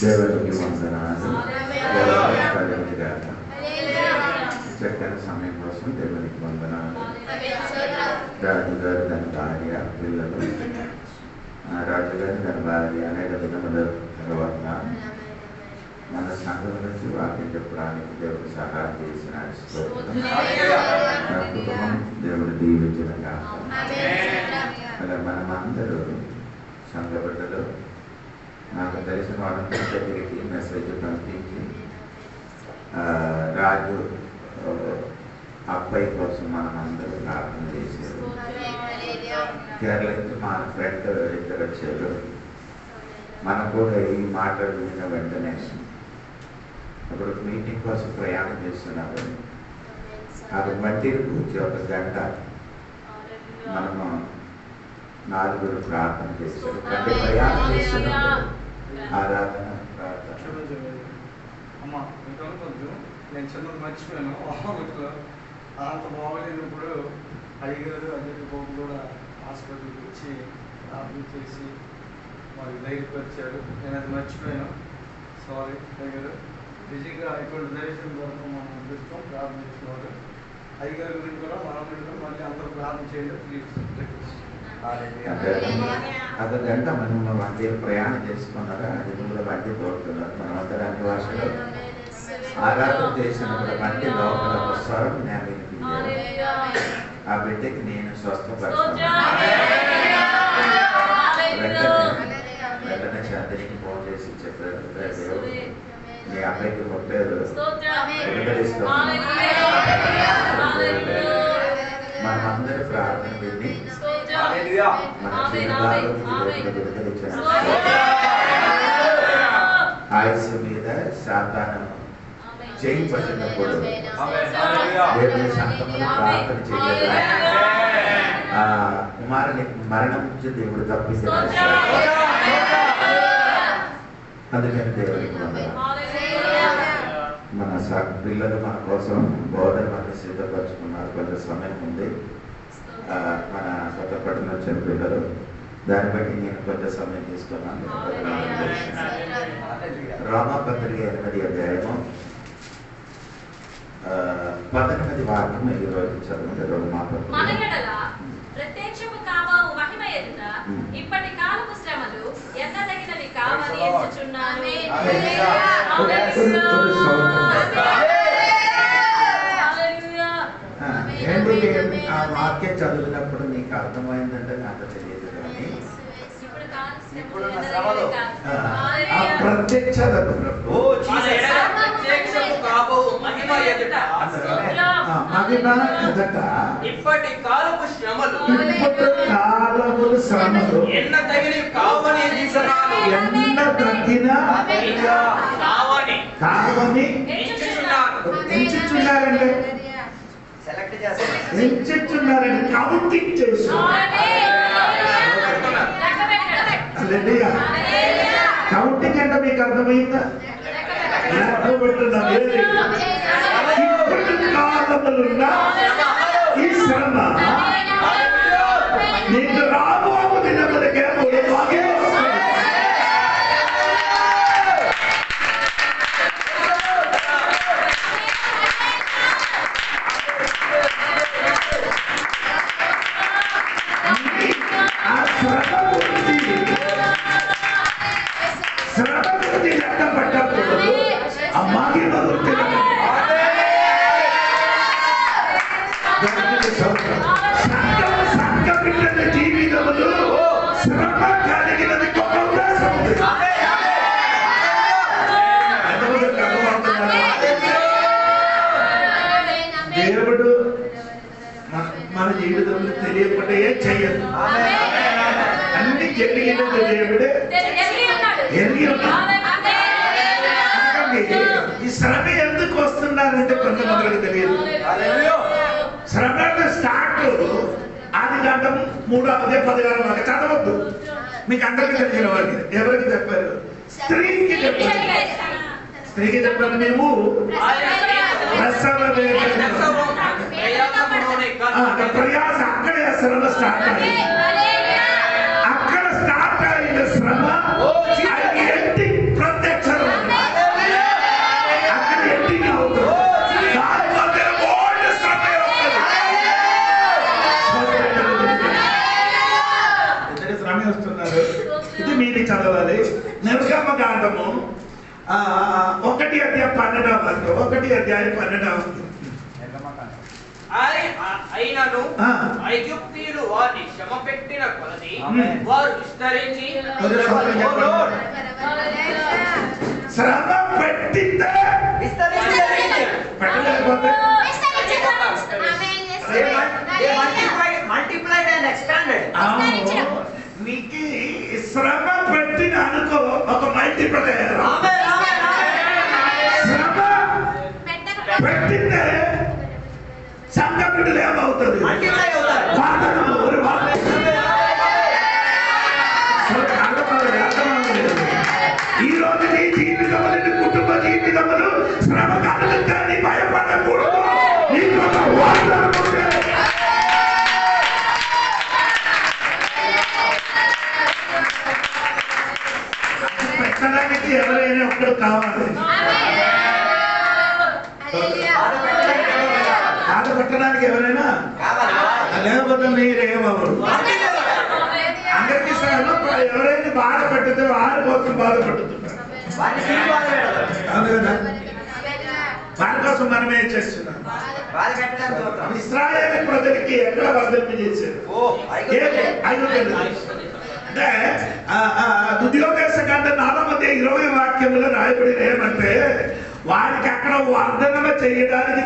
దేవునికి వందనాలు. చక్కని సమయం కోసం దేవునికి వందనాలు. రాజుగారు దాని భార్య పిల్లలు, రాజుగారు దాని భార్య అనేక విధముల తర్వాత మన సంఘం నుంచి వాక్యం చెప్పడానికి దేవుడు సహాయం చేసిన కుటుంబం దేవుడు దీవించిన అలా మనమందరూ సంఘ బిడ్డలు నాకు తెలిసిన వాళ్ళందరి దగ్గరికి మెసేజ్ పంపించి రాజు అబ్బాయి కోసం మనం అందరూ ప్రార్థన చేశారు. కేరళ నుంచి మా ఫ్రెండ్ ఇద్దరు వచ్చారు. మనం కూడా ఈ మాటలు విన్న వెంటనే అప్పుడు మీటింగ్ కోసం ప్రయాణం చేస్తున్నారు. అది మట్టిని కూర్చి ఒక గంట మనము నలుగురు ప్రార్థన చేశారు. అంటే ప్రయాణం చేస్తున్నప్పుడు ఆరాధన ప్రార్థన. అమ్మ కొంచెం నేను చిన్నది మర్చిపోయాను. అంత బాగలేనప్పుడు అయ్యగారు అజయ్ బాబు కూడా హాస్పిటల్కి వచ్చి ప్రార్థన చేసి మరి ధైర్యపరిచారు. నేను అది మర్చిపోయాను, సారీ అయ్యగారు. నిజంగా ఇటువంటి ధైర్యం వరకు మనం అనిపిస్తాం ప్రార్థన చేసేవారు. అయ్యగారి గురించి కూడా మనం మళ్ళీ అందరూ ప్రార్థన చేయాలి ప్లీజ్. అర్ధ గంట మనం వంటి ప్రయాణం చేసుకున్నారా, అది కూడా వంటి తోడుతున్నారు. మనం అందరూ అన్ని భాషలో ఆరాధన చేసినప్పుడు వంటి లోపల ఒక స్వరం నేను వినిపించాను. ఆ బిడ్డకి నేను స్వస్థపరుస్తాను. వెంటనే చంద్రికి ఫోన్ చేసి చెప్పారు, దేవుడు మీ అబ్బాయికి ముట్టారు, విడుదలిస్తాం. మనమందరి ప్రార్థన విని మన జీవితాల్లో విడుదలిచ్చాను. ఆయుష్ మీద సాతాను జయింపబడినప్పుడు దేవుని సంఘములో ప్రార్థన చేయగా కుమారుని మరణం నుంచి దేవుడు తప్పించాడు. అందుకని దేవునికి మన పిల్లలు మన కోసం బోధన మనకి సిద్ధపరచుకున్నారు. కొంత సమయం ఉంది. మన కొత్తపట్నం వచ్చిన పిల్లలు, దాన్ని బట్టి నేను కొంత సమయం తీసుకున్నాను. రోమాపత్రిక 8వ అధ్యాయము 19 వాక్యం ఈరోజు చదవండి. రోమాపత్రిక ప్రత్యక్షము కావావు మహిమ ఎదుట ఇప్పటి కాలపు శ్రమలు ఎన్నదగినవి కావని ఎంచుచున్నాను. ఆ వాక్యం చదివినప్పుడు నీకు అర్థమైందంటే నాకు తెలియదు, కానీ ప్రత్యక్షతకు ఇప్పటి కాలపు శ్రమలు ఎన్న తగిన కావని ఎంచుచున్నారంటే ఎంచుచున్నారని కౌంటింగ్ చేస్తున్నారు. కౌంటింగ్ అంటే మీకు అర్థమైందా? ఈ శ్రమ నీకు రాబోవు దినములకే దేవుడు మన జీవితంలో తెలియకుండా ఏం చెయ్యదు. అన్ని జరిగినది దేవుడే ఎరిగి ఉన్నాడు. ఈ శ్రమ ఎందుకు వస్తున్నారంటే కొంతమందికి తెలియదు. శ్రమ స్టార్ట్ ఆదికాండం 3:16 చదవద్దు. మీకు అందరికీ తెలిసిన వారికి ఎవరికి చెప్పారు? స్త్రీకి చెప్పారు. స్త్రీకి చెప్పారు, మేము ప్రసవ వేదన చదవాలి. నిర్గమకాండము 1:12. అయినను ఐగుప్తీయులు వారిని శ్రమ పెట్టిన కొలది వారు విస్తరించి శ్రమ పెట్టిందే పెట్టలేకపోతే నీకు శ్రమ పెట్టిన అనుకో ఒక మల్టిప్లైయర్. శ్రమ పెట్టిందే సంఘ బిడ్డలు ఏమవుతుంది? ఈ రోజు నీ జీవితములు, నీ కుటుంబ జీవితములు శ్రమ కలుగుతాన్ని భయపడకూడదు. నీకు ఒక వాగ్దానం ఉంది. పెట్టడానికి ఎవరైనా ఒక్కడు కావాలి. బాధ పెట్టడానికి ఎవరైనా లేకపోతే మీరేమవరు. అందరికీ ఎవరైనా బాధ పెట్టితే వారి కోసం బాధపడుతున్నారు. వారి కోసం మనమే చేస్తున్నాం. ఇశ్రాయేలు ప్రజలకి ఎక్కడ వర్ధంపి చేశారు? అంటే ద్వితీయోపదేశకాండ 4:20 వాక్యములో రాయబడిన ఏమంటే వారికి అక్కడ వర్ధనమ చేయడానికి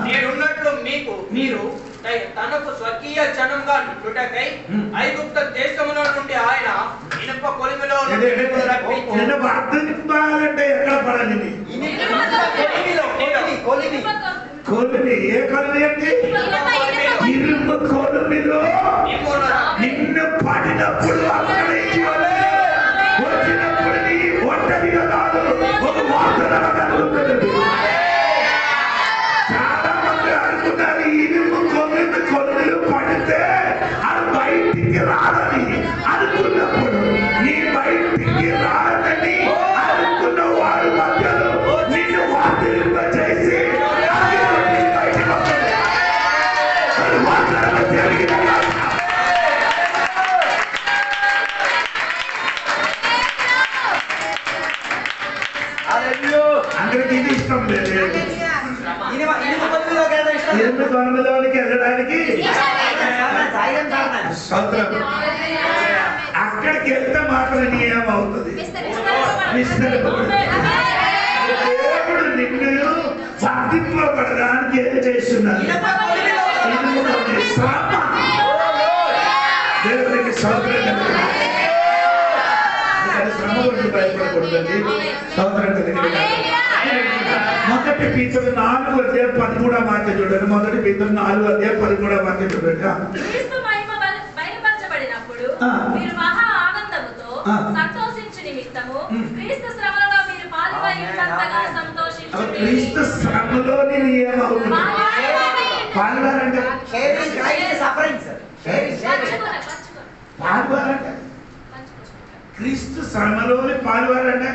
నేనున్నట్లు మీరు తనకు స్వకీయ జనంగా నుండుటకై ఐగుప్త దేశములో నుండి ఆయన ఇనుప కొలిమిలో వర్ధనింపాలంటే ఎక్కడ పడాలి? కొలిమి. ఏ కొలిమి అంటే? ఇనుప కొలిమిలో నిన్ను పడినప్పుడు అక్కడ వచ్చినప్పుడు నీ ఒంటరిగా కాదు, ఒక వార్తనగా కలుగుతుంది. చాలా మంది అనుకున్నారు ఇనుము కొలిమిలో పడితే అది బయటికి రాదని అనుకున్నప్పుడు నీ బయటికి రాదని అనుకున్న వారి మధ్యలో నిన్ను వార్తలింప చేసి బయటకు వస్తుంది. వార్తనగా జరిగిన అందరికి ఇది ఇష్టం లేదు. ఇనుము కొలిమిలోనికి వెళ్ళడానికి అక్కడికి వెళ్తే మాత్రం నీ ఏమవుతుంది? దేవుడు నిన్ను వర్ధింపబడడానికి ఏం చేస్తున్నారు? శ్రమ. దేవునికి స్తోత్రం. శ్రమ గురించి భయపడకూడదండి. స్తోత్రం కలిగిన మొదటి పీతరు 4:13 వాక్యం చూడండి. మొదటి పీతరు 4:13 వాక్యం చూడండి. క్రీస్తు మహిమ బయలుపరచబడినప్పుడు మీరు మహా ఆనందముతో సంతోషించు నిమిత్తము క్రీస్తు శ్రమలలో మీరు పాలువయ్యున్నంతగా సంతోషించుడి. క్రీస్తు శ్రమలో నేను ఏమవుతుంది? పాల్గొనంటే పాల్గొనంటే క్రీస్తు శ్రమలోని పాల్గొనంటే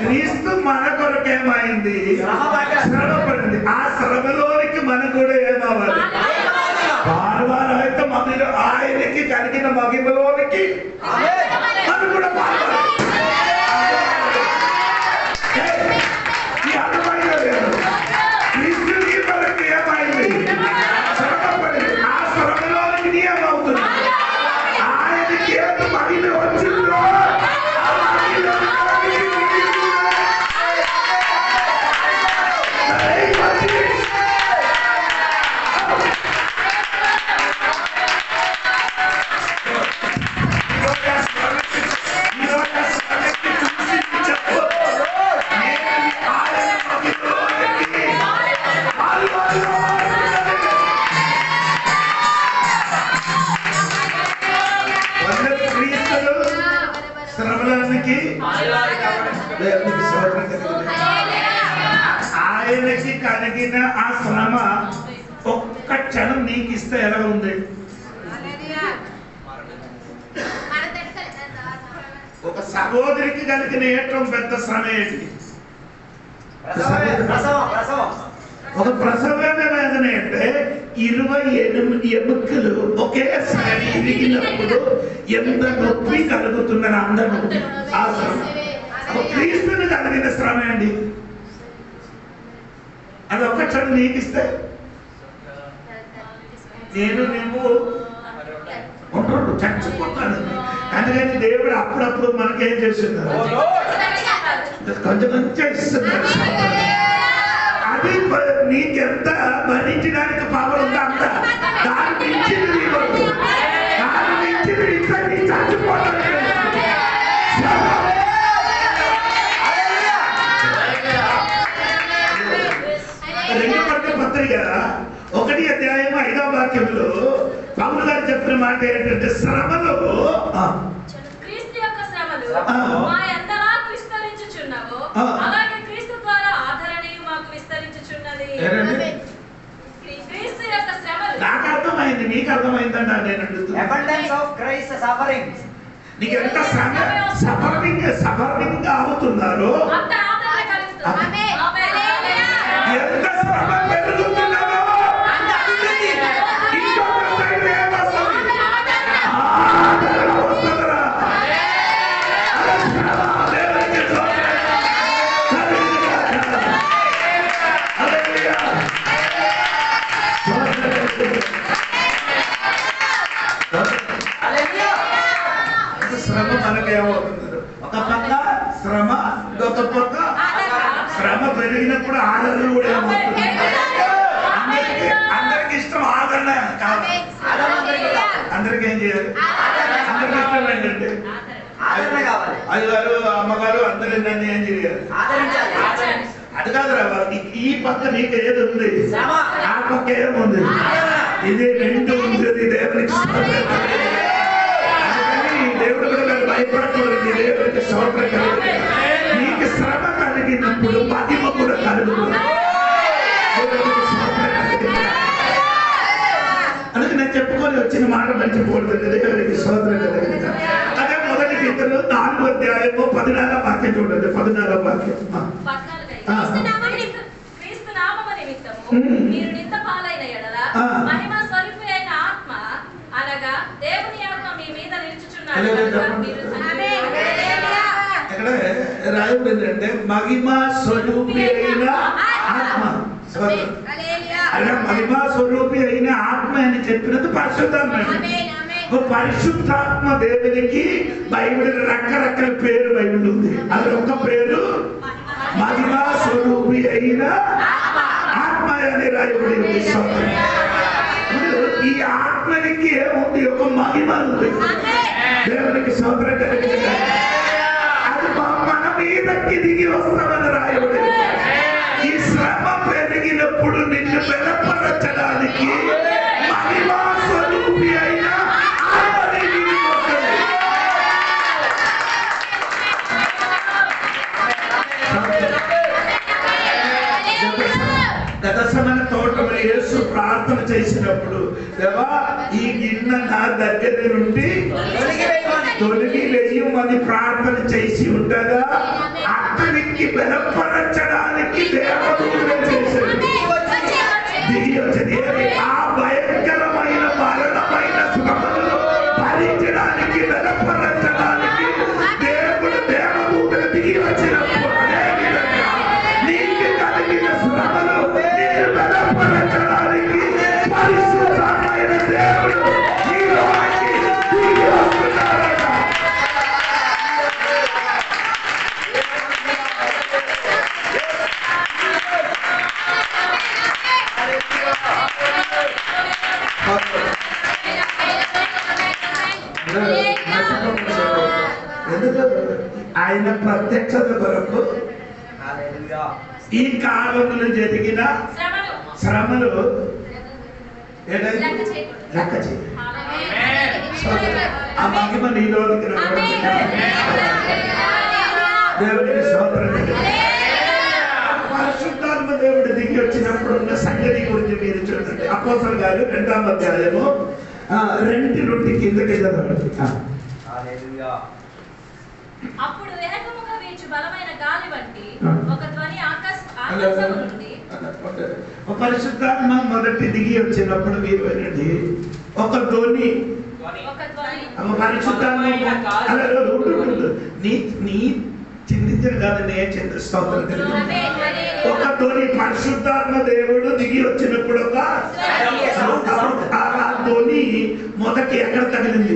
క్రీస్తు మన కొరకేమైంది? శ్రమ పడింది. ఆ శ్రమలోనికి మన కూడా ఏమవ్వాలి? పాల్వారు అయితే మధ్యలో ఆయనకి కలిగిన మహిమలోనికి మనం కూడా పాల్గొనాలి. ఈ అనుమైన లేదు. క్రీస్తుని మనకి ఏమైంది? శ్రమ పడింది. ఆ శ్రమలోనికి నీ ఏమవుతుంది? ఆయనకి ఏదో మహిమ వచ్చిందో ఆయనకి కలిగిన ఆ శ్రమ ఒక్క క్షణం నీకు ఇస్తే ఎలా ఉంది? ఒక సహోదరికి కలిగిన ఏటం పెద్ద శ్రమ ఏంటి? ఒక ప్రసవ వేదన అంటే 28 ఎముకలు ఒకేసారి ఇరిగినప్పుడు ఎంత నొప్పి కలుగుతుందని అందరూ ఆ శ్రమ. క్రీస్తుని కలిగిన శ్రమ అండి. అది ఒక క్షణం నీకు ఇస్తే నేను ఉంటాడు చచ్చిపోతాను. అందుకని దేవుడు అప్పుడప్పుడు మనకేం చేస్తున్నారు, కొంచెం కొంచెం ఇస్తున్నాడు. అది నీకెంత భరించడానికి పవర్ ఉందా అంత, దాని మించింది నీకు, దాని మించింది ఇంకా నీ చచ్చిపోతాను. పత్రిక 1వ అధ్యాయం 5వ వాక్యంలో పౌలు గారు చెప్పిన మాట ఏంటంటే శ్రమలు క్రీస్తు యొక్క శ్రమలు మా ఎంతలా విస్తరించుచున్నావో అలాగే క్రీస్తు ద్వారా ఆదరణీయు మాకు విస్తరించుచున్నది. క్రీస్తు యొక్క శ్రమలు నాకు అర్థమైంది, నీకు అర్థమైందంట నేను అడుగుతున్నా. Abundance of Christ suffering. నీకు ఎంత సఫరింగ్ అవుతున్నారో అంత ఆదరణ కలుగుతుంది. ఎంత శ్రమ పెరుగుతున్నారో అంత అభివృద్ధి. ఇంకొక సైడ్ ఏమొస్తుంది? ఆదరణ వస్తుందిరా. దేవునికి స్తోత్రం. హల్లెలూయా. శ్రమ మనకేమవుతుంది? ఒక పక్క శ్రమ, ఇంకొక పక్క శ్రమ పెరిగినప్పుడు ఆదరణ కూడా ఏమవుతుంది? అందరికి ఇష్టం ఆదరణ కావాలి. అందరికి ఏం చేయాలి? అందరికి ఇష్టం ఏంటంటే అయ్యగారు అమ్మగారు అందరూ నన్ను ఏం చేయాలి? అది కాదురా, ఈ పక్క నీకు ఏది ఉంది, ఆ పక్క ఏముంది, ఇది రెండు ఉంది. దేవునికి దేవుడు కూడా భయపడకూడదు. దేవుడికి స్తోత్రం కలిగి నీకు శ్రమ కలిగినప్పుడు మహిమ కూడా కలుగుతుంది. అందుకే నేను చెప్పుకొని వచ్చిన మాట మర్చిపోతుంది. దేవుడికి స్తోత్రం కలిగి అదే 1 Peter 4వ అధ్యాయము 14వ వాక్యం చూడండి. 14వ వాక్యం క్రీస్తు నామము నిమిత్తము మీరు నింద పాలైన ఎడల మహిమ స్వరూపి అయిన ఆత్మ అనగా దేవుని ఆత్మ మీ మీద నిలుచుచున్నాడు. ఇక్కడ రాయబడి ఏంటంటే మహిమ స్వరూపి అయిన ఆత్మ. అలా మహిమ స్వరూపి అయిన ఆత్మ అని చెప్పినది పరిశుద్ధాత్మ. పరిశుద్ధాత్మ దేవునికి బైబిల్ రకరకాల పేరు బైబిల్ ఉంది. అది ఒక పేరు మహిమ స్వరూపి అయిన ఆత్మ అని రాయబడి ఉంది. ఈ ఆత్మనికి ఏముంది? ఒక మహిమ ఉంది. దేవునికి స్తోత్రం కలిగింది. అది మన మీదకి దిగి వస్తామని రాయబడి. ఈ శ్రమ పెరిగినప్పుడు నిన్ను బలపరచడానికి మహిమ స్వరూపి అయిన ఆత్మని దిగి వస్తుంది. గతసమైన తోటలో యేసు ప్రార్థన చేసినప్పుడు, దేవా ఈ గిన్నె నా దగ్గర నుండి తొలగి వేయమని ప్రార్థన చేసి ఉండగా అతనికి బలపరచడానికి దేవదూతలు చేశాడు. దిగి వచ్చింది. ఆ భయంకరమైన మరణమైన శ్రమలను భరించడానికి బలపరచడానికి దేవుడు దేవదూతలు దిగి వచ్చినప్పుడు నీకు కలిగిన శ్రమలు నేను బలపరచడానికి పరిశుద్ధమైన దేవుడు నీలోకి దిగి వస్తున్నారట. ఆయన ప్రత్యక్షత కొరకు ఈ కాలంలో జరిగిన శ్రమలు లెక్క చేయి. ఆ మహిమ నీలోనికి దేవుడికి స్తోత్రం. పరిశుద్ధాత్మ దేవుడు దిగి వచ్చినప్పుడు ఉన్న సంగతి గురించి మీరు చూడండి. అపోస్తలుల గారు 2వ అధ్యాయము 2 నుండి కిందకి చదవండి. అప్పుడు వేగముగా వీచు బలమైన గాలి వంటి ఒక ధ్వని ఆకాశము నుండి పరిశుద్ధాత్మ మొదటి దిగి వచ్చినప్పుడు మీరు వినండి, ఒక ధ్వని పరిశుద్ధాత్మ నీ చింతించిన కాదు, నేను చింతిస్తాను. ఒక ధ్వని పరిశుద్ధాత్మ దేవుడు దిగి వచ్చినప్పుడు ఒక ధ్వని మొదటి ఎక్కడ తగిలింది?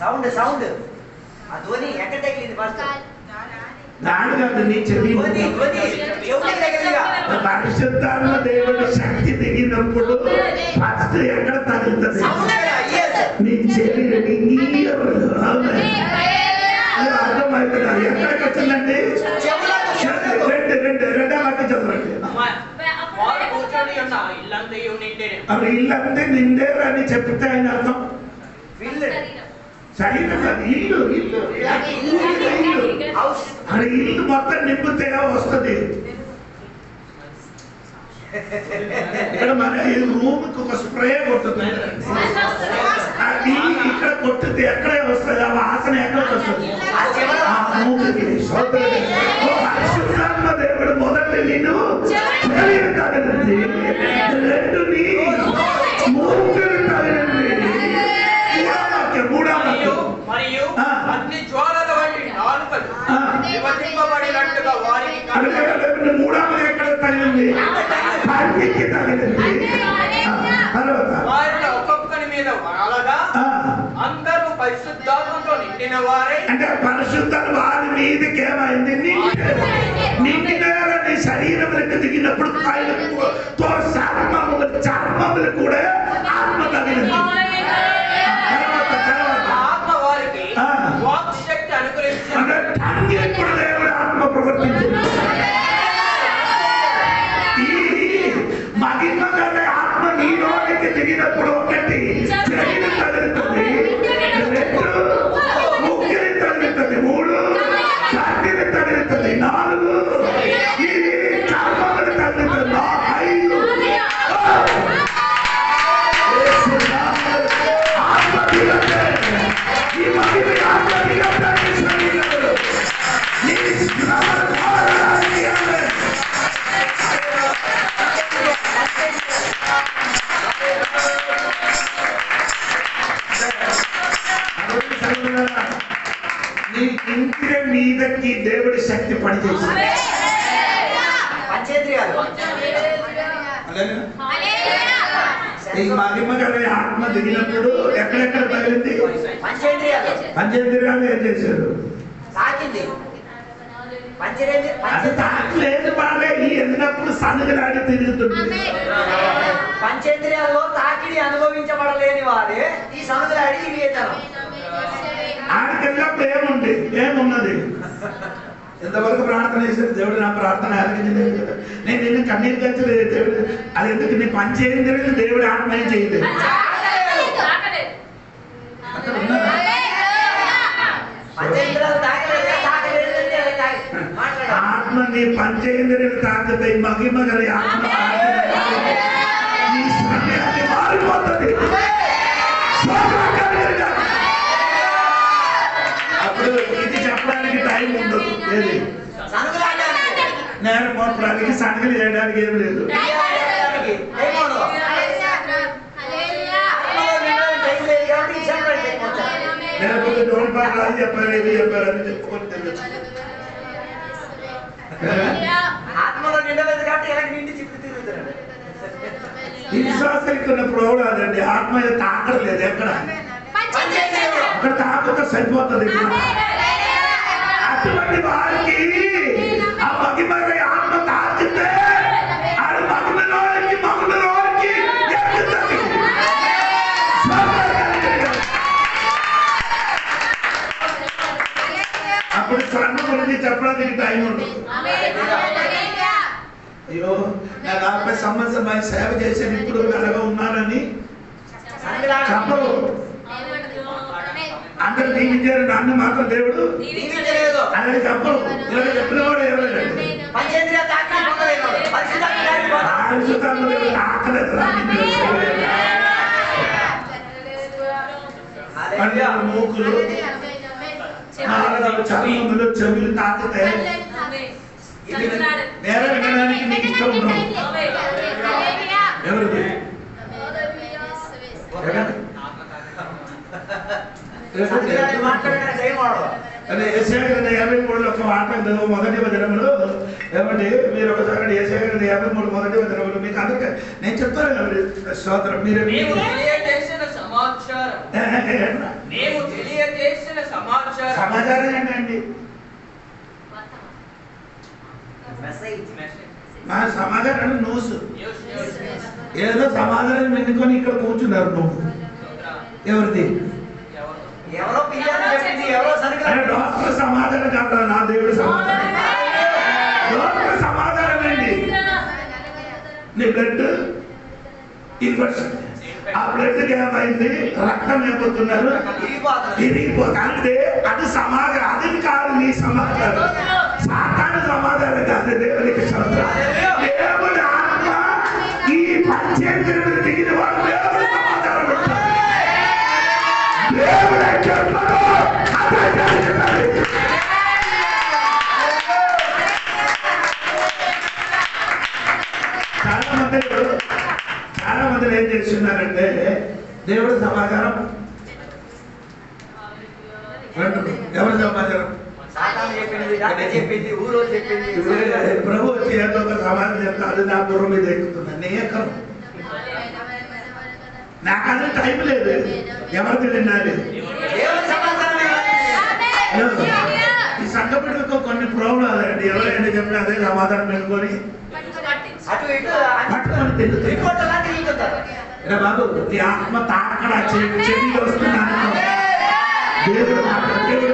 సౌండ్ సౌండ్ ఆ ధ్వని ఎక్కడ తగిలింది? ఫస్ట్ దాని కాదు, నీ చెవి. పరిశుద్ధాత్మ దేవుడు శక్తి దిగినప్పుడు ఫస్ట్ ఎక్కడ తగులుతుంది? నీ చెవి. అర్థమవుతుంది. ఎక్కడికి వచ్చిందండి? రెండో వాక్యం చదవండి. అప్పుడు ఇల్లంతా నిండేరని చెప్తే ఆయన అర్థం శరీరం కాదు, ఇల్లు. ఇల్లు అది ఇల్లు మొత్తం నింపితే వస్తుంది. ఇక్కడ మన రూమ్ కి ఒక స్ప్రే కొట్టుతుంది, అది ఇక్కడ కొట్టితే ఎక్కడే వస్తుంది, ఆ వాసన ఎక్కడికి వస్తుంది? పరిశుద్ధాత్మ దేవుడు మొదటి నేను తగిలింది, రెండు నీ మూగురు తగిలింది. మరియు అగ్ని జ్వాలల వంటి నాలుకలు విభజింపబడినట్టుగా వారికి మూడవది ఎక్కడ తగిలింది? కంటికి తగిలింది. వారిలో ఒక్కొక్కరి మీద వాలగా అందరూ పరిశుద్ధాత్మతో నిండిన వారే. అంటే పరిశుద్ధాత్మ వారి మీదకి ఏమైంది? నిండినారని శరీరములకు దిగినప్పుడు చర్మములు కూడా ఆత్మ తగిలింది. ఆత్మ ప్రవర్తించింది. మహిమ గల ఆత్మ నీలోనికి దిగినప్పుడు ఒకటి శరీరం తగులుతుంది, రెండు ముగ్గురి తగులుతుంది, మూడు కంటిని తగులుతుంది, నాలుగు ఇది చర్మములు తగులుతుంది, ఐదు ఆత్మ దిగండి. ఈ మహిమ ఆత్మ దిగండి శరీరంలో నీ శ్రమను మారడానికి. నీ ఇంటిని మీదకి దేవుడి శక్తి పనిచేస్తుంది. ఈ మహిమ గల ఆత్మ దిగినప్పుడు ఎక్కడెక్కడ తగిలింది? పంచేంద్రియాలు ఏం చేశారు? అది తాకలేదు బాగా. ఈ వెళ్ళినప్పుడు సనుగులాడి తిరుగుతుంది. పంచేంద్రియాల్లో తాకిడి అనుభవించబడలేని వారే ఈ సనుగులాడి తిరిగేతనం. ఆడికెళ్ళినప్పుడు ఏముంది? ఏమున్నది? ఎంతవరకు ప్రార్థన చేశారు? దేవుడు నా ప్రార్థన ఆలకించలేదు కదా, నేను నిన్ను కన్నీరు తెచ్చలేదు దేవుడు. అది ఎందుకు? నీ పంచేంద్రియాలు దేవుడు ఆత్మయం చేయలేదు. ఆత్మ నీ పంచేంద్రియాలు తాకుతాయి, మహిమ గల ఆత్మ నీ సమయాన్ని మారిపోతుంది. అప్పుడు ఇది చెప్పడానికి టైం ఉండదు. ఏది నేను పోవడానికి సనుగులు చేయడానికి ఏం లేదు. లేకపోతే డోన్ పాటలు అది చెప్పారు, ఇది చెప్పారు అని చెప్పుకొని తెలియచ్చు. ఆత్మలో నిండలేదు కాబట్టి ఇలా నిండి చిప్పు తిరుగుతున్నాడు. ఈ విశ్వాసం ప్రోడు అదండి. ఆత్మ తాకలేదు ఎక్కడ, అక్కడ తాకుతా సరిపోతుంది. అటువంటి వారికి ఆ మహిమ ఆత్మ తాకితే ఆడ మహిమలోకి ఎక్కుతుంది. అప్పుడు శ్రమ గురించి చెప్పడానికి టైం ఉండదు. అయ్యో నేను 40 సంవత్సరం సేవ చేసేది ఇప్పుడు అలాగా ఉన్నానని చెప్పరు. అందరు దీవించారు, నన్ను మాత్రం దేవుడు అలాగే చెప్పరు. ఇలా చెప్పిన కూడా ఎవరు మూకులు చర్మములు చెవులు తాకితే నేర వినడానికి నీకు ఇష్టం ఉండవు. ఎవరిది? అదే యెషయా గ్రంథం 53 ఒక మాట మొదటి వచనంలో ఏమండి మీరు ఒకసారి యెషయా గ్రంథం 53 మొదటి వచనంలో మీకు అందరికీ నేను చెప్తాను కదా స్తోత్రం మీరు మేము తెలియజేసిన సమాచారం ఏంటండి? నా సమాచారం న్యూస్ ఏదో సమాధానం ఎన్నుకొని ఇక్కడ కూర్చున్నారు. నువ్వు ఎవరిది? ఎవరో పిల్లలు చెప్పింది, ఎవరో సరిగ్గా డాక్టర్ సమాధానం కాదు, నా దేవుడు సమాధానం. డాక్టర్ సమాధానం ఏంటి? నీ బ్లడ్ ఇన్ఫెక్షన్, ఆ బ్లడ్ ఏమైంది, రక్తం ఏమవుతున్నారు, ఇరిగిపోతుంది. అంటే అది సమాధానం, అది కాదు నీ సమాధానం. సాతాను సమాధానం కాదు దేవునికి సమాధానం. దేవుడి ఆత్మ ఈ పంచేంద్రుడు దిగిన వాడు దేవుడు సమాధానం ఉంటాడు. దేవుడు చెప్పాడు అదే జరుగుతుంది. చాలా మంది ఏం చేస్తున్నారంటే దేవుడు సమాచారం ఎవరు సమాచారం చెప్పింది, ఊరో చెప్పింది. ప్రభు వచ్చి ఏదో ఒక సమాధానం చెప్తా, అది నా బుర్ర మీద ఎక్కుతుంది. నేకం నాకు అదే టైం లేదు. ఎవరికి తినాలి? ఈ సంఘపడికి కొన్ని ప్రోగ్రాలు అండి, ఎవరైనా చెప్పినా అదే సమాధానం పెట్టుకొని పట్టుకొని తిరుగుతాయి. బాబు నీ ఆత్మ తాకడ చెవి వస్తున్నాను. దేవుడు దేవుడు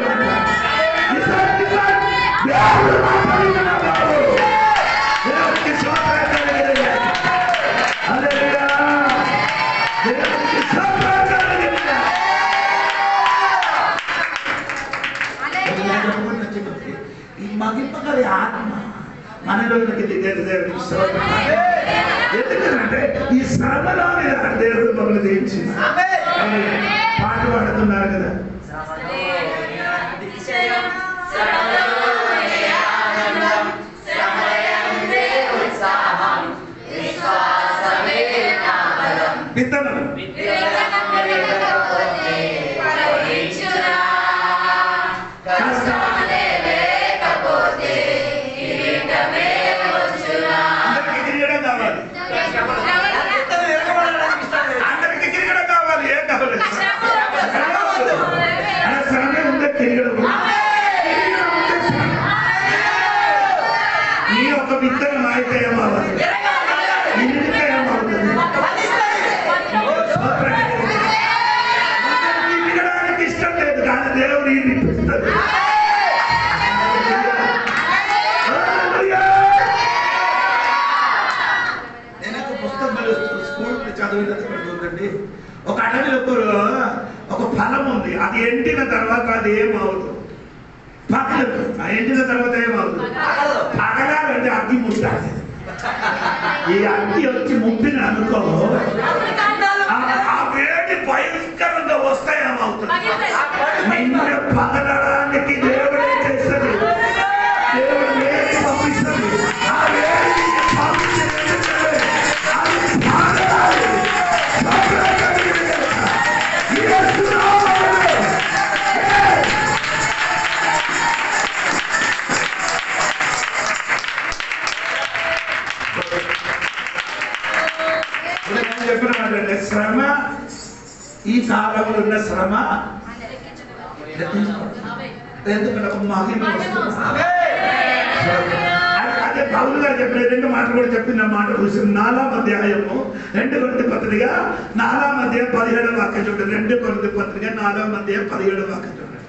దేవుడికి స్తోత్రం కలిగింది. హల్లెలూయా. దేవుడికి స్తోత్రం కలిగింది. ఈ మగిపగలి ఆత్మ మనలోకి దిగేది దేవుడికి స్తోత్రం. ఎందుకంటే ఈ శ్రమలోని దేవుడు మమ్మల్ని జయించింది. పాట పాడుతున్నారు కదా, విత్తనం అందరికి కిరీటం కావాలి, అందరికి కిరీటం కావాలి. ఏం కావాలి? శ్రమే ఉందే కిరీటం. నీ ఒక విత్తనం అయితే ఏమవ్వాలి, ఇంటికి ఏమవుతుంది? వినడానికి ఇష్టం లేదు కానీ దేవుడు వినిపిస్తుంది. నేను ఒక పుస్తకం స్కూల్ చదివినది. ఒక అడవిలో ఒక ఫలం ఉంది, అది ఎండిన తర్వాత అది ఏమవుతుంది? పగలదు. ఆ ఎండిన తర్వాత ఏమవుతుంది? పగలాలంటే అగ్గి ముట్టాలి. ఈ అగ్గి వచ్చి ముట్టిన అనుకో, ఆ వేడి భయంకరంగా వస్తాయేమవుతుంది? నిన్న పగలడానికి దేవుడే చేస్తుంది. దేవుడు వేడి పంపిస్తుంది. ఆ వేడి చెప్పినటువంటి శ్రమ, ఈ కాలంలో ఉన్న శ్రమ ఎందుకంటే ఒక మహిమ వస్తుంది. అదే పౌలు గారు చెప్పిన 2 మాటలు కూడా చెప్పిన మాట చూసి 4వ అధ్యాయము 2 కొరింథీ పత్రిక 4వ అధ్యాయం 17వ వాక్యం చూడండి. 2 కొరింథీ పత్రిక 4వ అధ్యాయం 17వ వాక్యం చూడండి.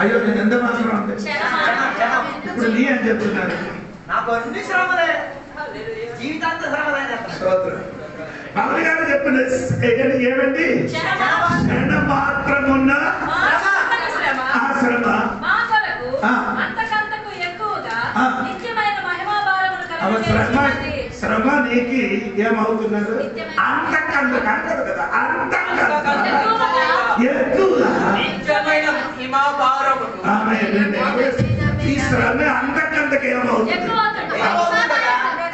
అయ్యో నేను ఎంత మాత్రం అంటే ఇప్పుడు నీ అని చెప్తున్నారు. నాకు అన్ని శ్రమలే, జీవితాంత శ్రమలే. పౌలు గారు చెప్పిన ఏమండి? క్షణ మాత్రమున్న ఆ శ్రమ శ్రమ నీకి ఏమవుతున్నారు? అంతకంతకు అంటారు కదా, అంతకంత ఎక్కువగా ఈ శ్రమ అంతకంతకు ఏమవుతుంది?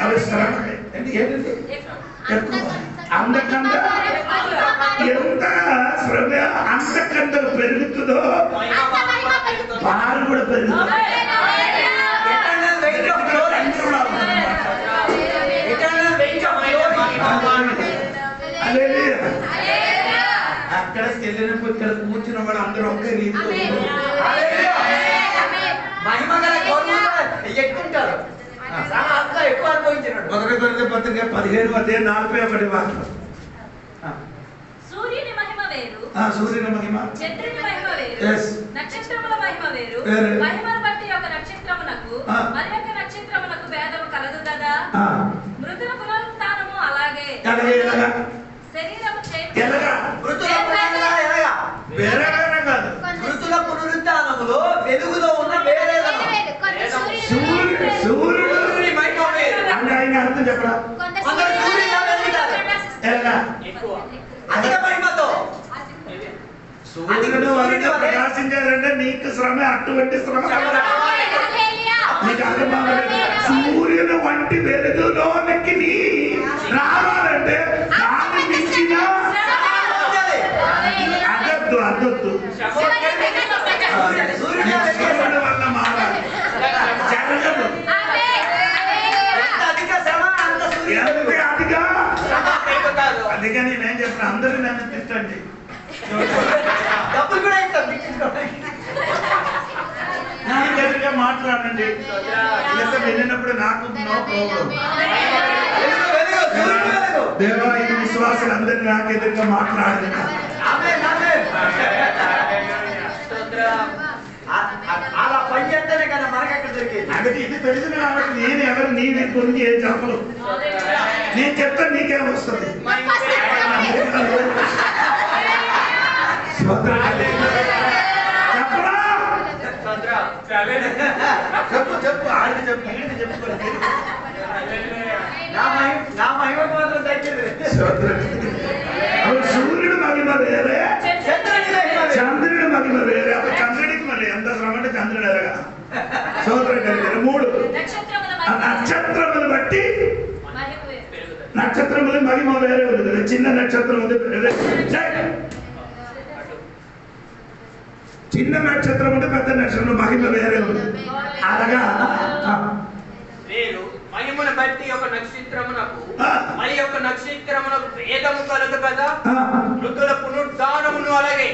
అవి శ్రమ ఏంటండి? ఎక్కువ అంతకంత ఎంత శ్రమ అంతకంతకు పెరుగుతుందో పాలు కూడా పెరుగుతుంది. అక్కడ వెళ్ళినప్పుడు ఇక్కడ కూర్చున్న వాడు అందరూ ఒకే రీతి ఎక్కుంటారు ఎక్కువ అనుభవించినాడు. 1 వార్త. సూర్యుని మహిమ వేరు, సూర్యుని మహిమ, చంద్రుని మహిమ వేరు, Yes. నక్షత్రముల మహిమ వేరు. వేరు. మహిమను బట్టి ఒక నక్షత్రమునకు మరి ఒక నక్షత్రమునకు భేదము కలదు కదా. మృతుల పునరుత్థానము అలాగే. శరీరము వేరే వేరే కాదు. మృతుల పునరుత్థానములో వెలుగులో ఉన్న వేరే సూర్యుడు అంటే ఆయన అర్థం చెప్పరా? అధిక మహిమతో సూర్యుడు వరకు ప్రకాశించారంటే నీకు శ్రమ అటువంటి శ్రమ నీకు అర్థం అవ్వలేదు. సూర్యుడు వంటి వెలుగులోనికి నీ రావాలంటే దాన్ని మించిన అదొద్దు అదొద్దు. సూర్యుడు వల్ల మారాలి జరగదు. అందుకే నేనేం చెప్పిన అందరూ నన్ను తిట్టండి, డబ్బులు కూడా నాకు ఎదురుగా మాట్లాడండి. లేదా వెళ్ళినప్పుడు నాకు నో ప్రాబ్లం. దేవా ఈ విశ్వాసాలు అందరినీ నాకు ఎదురుగా మాట్లాడదు. అలా పని చేస్తేనే కదా మనకి ఎక్కడ దొరికేది. అందుకే ఇది తెలిసిన కాబట్టి నేను ఎవరు నీ గురించి ఏం చెప్పను. నేను చెప్తా నీకేం వస్తుంది. చెప్పు చెప్పు ఆయన చెప్పు ఈయన చెప్పుకోండి. నా మహిమకు మాత్రం తగ్గింది. సూర్యుడు మహిమ వేరే, చంద్రుడు మహిమ వేరే. అప్పుడు చంద్రుడికి మరి ఎంత శ్రమ అంటే చంద్రుడు ఎరగా సోదరుడు కలిగారు. 3 నక్షత్రములు బట్టి నక్షత్రములు మహిమ వేరే ఉంది. చిన్న నక్షత్రం ఉంది, చిన్న నక్షత్రం ఉంటే పెద్ద నక్షత్రం మహిమ వేరే ఉంది. అలాగా మహిమను బట్టి ఒక నక్షత్రమునకు మరి ఒక నక్షత్రమునకు భేదము కలదు కదా. మృతుల పునరుద్ధానమును అలాగే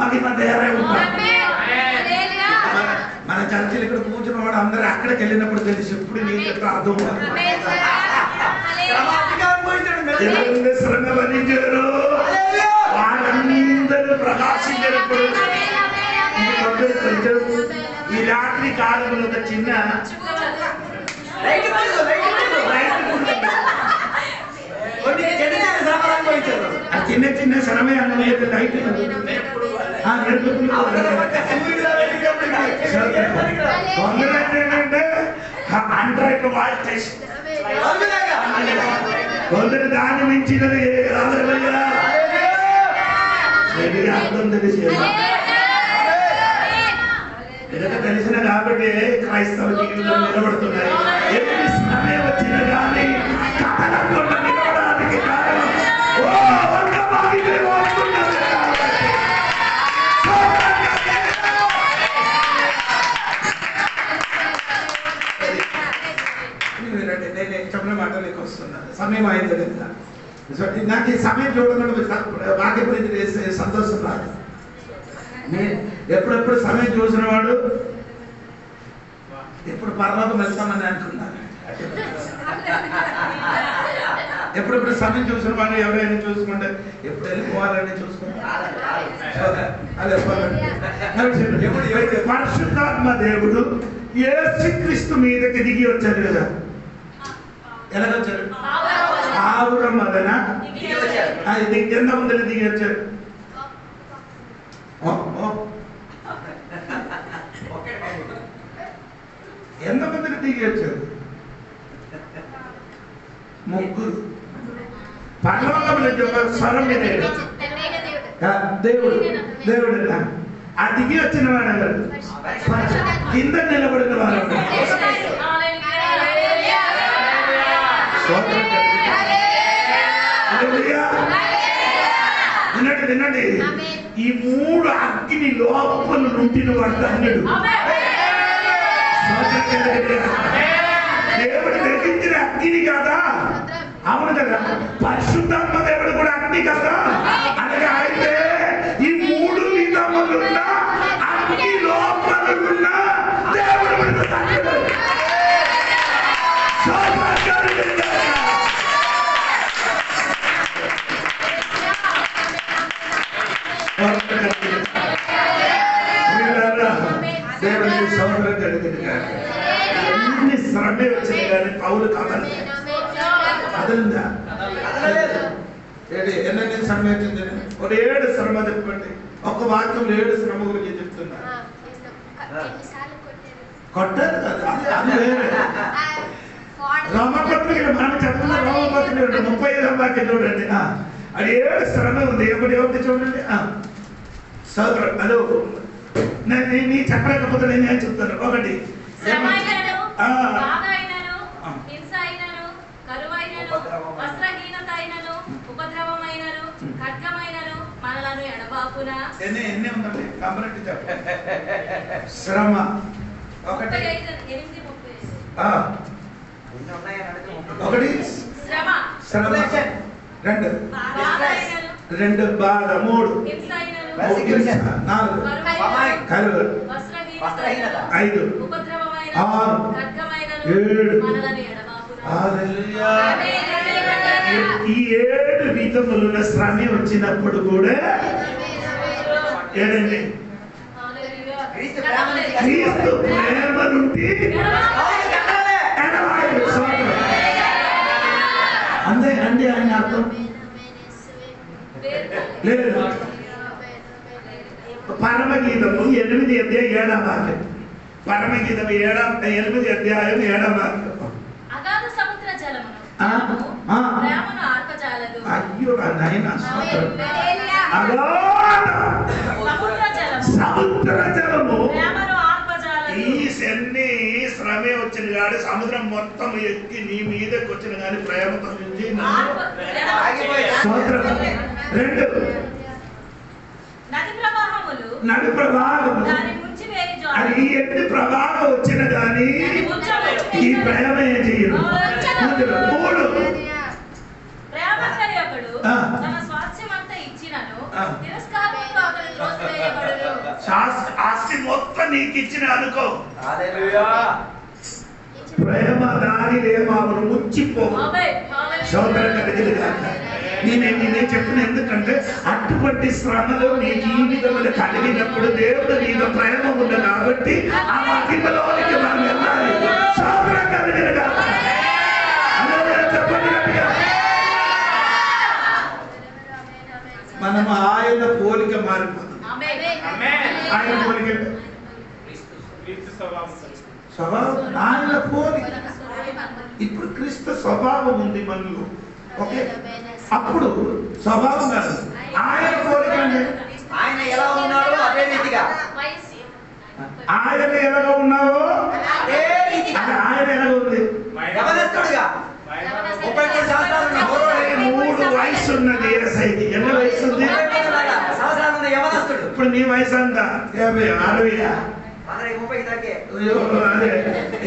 మహిమ వేరే ఉంటుంది. మన చర్చలు ఇక్కడ కూర్చున్న వాడు అందరూ అక్కడికి వెళ్ళినప్పుడు తెలిసి ఎప్పుడు నీకు అర్థం శ్రమ భరించారు వాళ్ళందరూ ప్రకాశించినప్పుడు ఈ రాత్రి కాలంలో ఒక చిన్న చిన్న చిన్న శ్రమే అనుభవించే లైట్ ఏంటంటే ఆండ్రాయిడ్ వాచ్ టెస్ట్ కొందరు దాన్ని మించినది అర్థం తెలిసి తెలిసిన కాబట్టి క్రైస్తవ జీవితంలో నిలబడుతున్నాయి. ఎన్ని శ్రమే వచ్చిన కానీ కారణంగా నిలబడడానికి కారణం నేను చెప్పిన మాటలకు వస్తున్నాను. సమయం అయింది కదా, నాకు ఈ సమయం చూడకుండా వాక్య ప్రీతి చేసే సంతోషం రాదు. ఎప్పుడెప్పుడు సమయం చూసిన వాడు ఎప్పుడు పరలోకం వెళ్తామని అనుకున్నాను. ఎప్పుడెప్పుడు సమయం చూసిన వాడు ఎవరైనా చూసుకుంటే ఎప్పుడు వెళ్ళిపోవాలని చూసుకుంటారు. పరిశుద్ధాత్మ దేవుడు యేసుక్రీస్తు మీదకి దిగి వచ్చారు కదా. ఎలాగొచ్చారు? ఆవురం అదన అది కింద ముందు దిగి వచ్చారు. ఎంతమందిని దిగొచ్చారు? ముగ్గురు. పరలోకం నుంచి ఒక స్వరం వినేది. దేవుడు దేవుడు ఆ దిగి వచ్చిన వాడు కింద నిలబడిన వాడు. వినండి వినండి, ఈ 3 అగ్ని లోపల నుండిన వాడు ధన్యుడు. దేవుడు వెలిగించిన అగ్ని కదా, అవును కదా, పరిశుద్ధాత్మ దేవుడు కూడా అగ్ని కదా. అనగా అయితే ఈ 3 విధములున్న అగ్ని లోపలున్న దేవుడు మనకు ధన్యుడు. దేవుడికి సౌకర్యం కలిగింది కానీ ఎన్ని శ్రమే వచ్చింది కానీ పౌలు కదలిందా? ఎన్ని శ్రమ వచ్చింది? ఒక 7 శ్రమ చెప్పండి. ఒక వాక్యంలో 7 శ్రమ గురించి చెప్తున్నా. కొట్టారు కదా, అది వేరే. రోమపత్రికలు మనం చెప్తున్న రోమపత్రికలు 35వ వాక్యం చూడండి. అది 7 శ్రమ ఉంది. ఎవరి చూడండి. సోదరు అదో నీ చెప్పలేకపోతే నేను చెప్తాను. ఒకటి ఎన్ని ఉందండి కంపరెంట్ చెప్పండి. శ్రమ ఒకటి, ఒకటి శ్రమ, 2 బాధ, 3 4 కరువు, 5 6 7. ఈ 7 విధములున్న శ్రమ వచ్చినప్పుడు కూడా ఏదండి? క్రీస్తు ప్రేమ నుండి అంతే అండి ఆయన అర్థం లేదు. పరమగీతము 8వ అధ్యాయం 7వ వాక్యం. పరమగీతం 8వ అధ్యాయం 7వ వాక్యం. అయ్యో నాయన, సముద్ర జలము ఈ ఎన్ని శ్రమే వచ్చింది కానీ సముద్రం మొత్తం ఎక్కి నీ మీదకి వచ్చిన కానీ ప్రేమతో నుంచి 2 నది ప్రవాహము అది ఎన్ని ప్రవాహం వచ్చిన కానీ ఈ ప్రేమ ఏం చేయదు. 3 ఆస్తి మొత్తం నీకు ఇచ్చిన అనుకో, ప్రేమ దానిలేమో ముచ్చిపోవు. సోదర కలిగింది కాక నేనే చెప్పిన, ఎందుకంటే అటువంటి శ్రమలు నీ జీవితంలో కలిగినప్పుడు దేవుడు మీద ప్రేమ ఉంది కాబట్టి ఆ మహిమలోనికి మనం వెళ్ళాలి. సోదర కలిగిన కాక చెప్పండి, మనం ఆయన పోలిక మారిపోతుంది. ఆయన పోలిక స్వభావం, ఆయన పోలిక. ఇప్పుడు క్రీస్తు స్వభావం ఉంది మనలో. ఓకే, అప్పుడు స్వభావం కాదు, ఆయన పోలిక. ఆయన ఎలా ఉన్నాడో అదే రీతిగా, ఆయన ఎలాగ ఉన్నావో ఆయన ఎలాగ ఉంది. యవనస్తుడుగా 33 సంవత్సరాలు 3 వయసు ఉన్నది. ఏసైకి ఎన్ని వయసు ఉంది? సంవత్సరాలు ఉన్న యవనస్తుడు. ఇప్పుడు నీ వయసు అంతా 50 60. అదే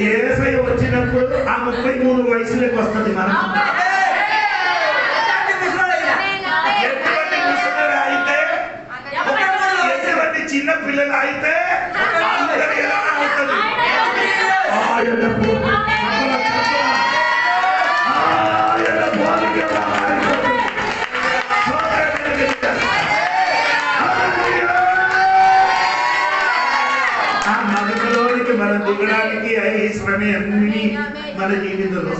ఏసై వచ్చినప్పుడు ఆ 33 వయసులోకి వస్తుంది. మనం ఎటువంటి చిన్న పిల్లలు అయితే ఎలా అవుతుంది? ఆ మగలోనికి మనం దిగడానికి ఈ శ్రమ అన్ని మన జీవితంలో.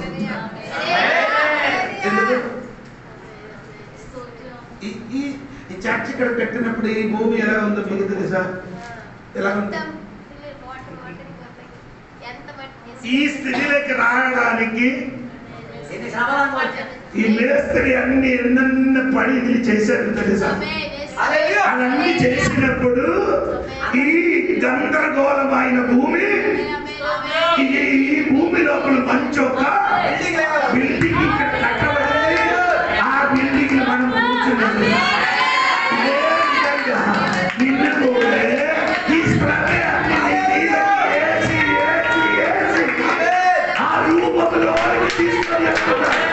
ఈ చర్చ్ ఇక్కడ పెట్టినప్పుడు ఈ భూమి ఎలా ఉందో మీకు తెలుసా? ఎలా ఉంది? ఈ స్థితిలోకి రావడానికి ఎన్ని శ్రమలు అనుభవించారు. ఈ మేస్త్రి అన్ని ఎన్నెన్న పని ఇది చేశారు తెలుసా? హల్లెలూయా. అవన్నీ చేసినప్పుడు ఈ గందరగోళమైన భూమి, ఈ భూమి లోపల మంచి ఒక బిల్డింగ్ ఇక్కడ కట్టబడింది. ఆ బిల్డింగ్ మనం కూర్చున్నాము. ఇదే విధంగా నిన్ను కూడా ఈ శ్రమే అన్ని నీళ్ళకి వేసి ఆ రూపంలోకి తీసుకొని వస్తున్నారు.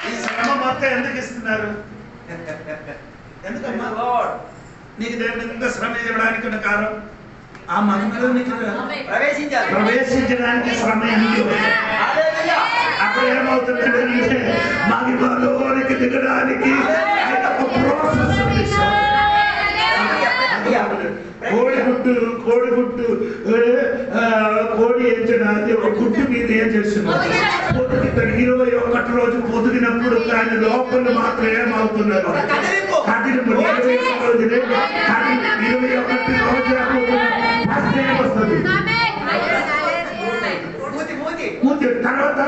ఈ శ్రమ మొత్తం ఎందుకు ఇస్తున్నారు? ఎందుకమ్మా నీకు దేవుని ఎంత శ్రమ ఇవ్వడానికి ఉన్న కారణం ఆ మహిమలో నీకు ప్రవేశించాలి. ప్రవేశించడానికి శ్రమ ఎందుకు? హల్లెలూయా. అప్పుడు ఏమవుతుందంటే మహిమలోనికి దిగడానికి ఆయన ఒక ప్రాసెస్ ఉంది. కోడి ఏంచడానికి ఒక గుడ్డు మీద ఏం చేస్తున్నారు? పొద్దుతాడు 21 రోజు పొదిగినప్పుడు దాని లోపల మాత్రం ఏమవుతున్నారు? కదిలింపు 21 రోజులే 21 రోజు వస్తుంది. మూతి తర్వాత